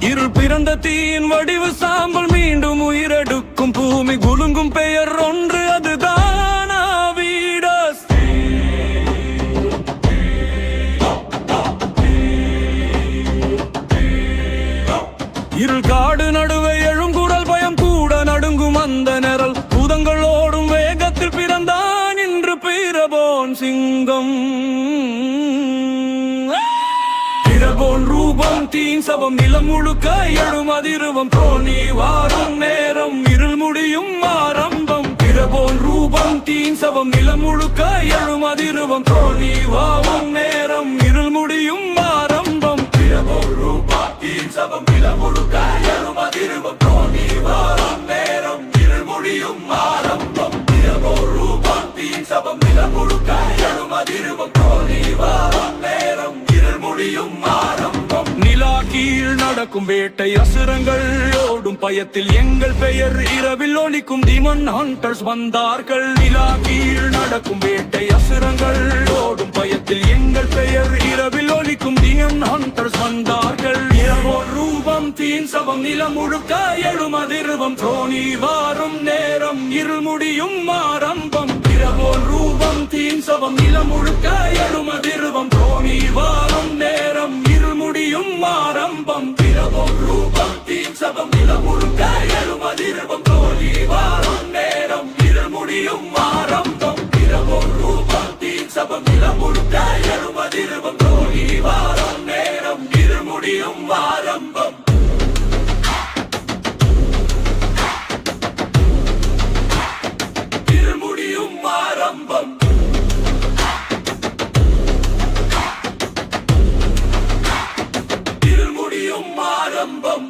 இருள் பிறந்த தீயின் வடிவு சாம்பல் மீண்டும் உயிரெடுக்கும் பூமி குலுங்கும் பெயர் ஒன்று, அதுதான் வீடஸ். இருள் காடு நடுவே எழுங்குரல் பயம் கூட நடுங்கும் அந்த நிரல் பூதங்கள் ஓடும் வேகத்தில் பிறந்தான் இன்று பிரபோன் சிங்கம். பிரபோன் ரூபம் தீன் சபம் நிலம் முழுக்க எழும் அதிருவம் தோணி வாரும் நேரம் இருள் முடியும் ஆரம்பம். பிரபோன் ரூபம் தீன் சபம் நிலம் முழுக்க எழும் அதிருவம் தோணி வாரும் நேரம் இருள் முடியும் ஆரம்பம். பிரபோன் ரூபம் தீன் சபம் நிலம் முழுக்க எழும் அதிருவம் தோணி வாரும் நேரம் இருள் முடியும் ஆரம்பம். பிரபோன் ரூபம் தீன் சபம் நிலம் முழுக்க எழும் அதிருவம் தோணி வாரும் நேரம் இருள் முடியும் ஆரம்பம். நிலா கீழ் நடக்கும் வேட்டை அசுரங்கள் ஓடும் பயத்தில் எங்கள் பெயர் இரவில் ஒலிக்கும் டிமன் ஹண்டர்ஸ் வந்தார்கள். நிலா கீழ் நடக்கும் வேட்டை அசுரங்கள் ஓடும் பயத்தில் எங்கள் பெயர் இரவில் ஒலிக்கும் டிமன் ஹண்டர்ஸ் வந்தார்கள். இரவோர் ரூபம் தீன் சபம் நிலம் முழுக்க எழும் அதிர்வம் தோணி வாரும் நேரம் இருள் முடியும் ஆரம்பம். இரவோர் ரூபம் தீன் சபம் நிலம் முழுக்க எழும் அதிர்வம் தோணி வாரும் நேரம் இருள் முடியும் ஆரம்பம். பிரபோன் ரூபம் தீன் சபம் நிலம் முழுக்க எழும் அதிர்வம் தோணி வாரும் நேரம் இருள் முடியும் ஆரம்பம். பிரபோன் ரூபம் தீன் சபம் நிலம் முழுக்க எழும் அதிர்வம் தோணி வாரும் நேரம் இருள் முடியும் ஆரம்பம். இருள் முடியும் ஆரம்பம். இருள் முடியும் ஆரம்பம்.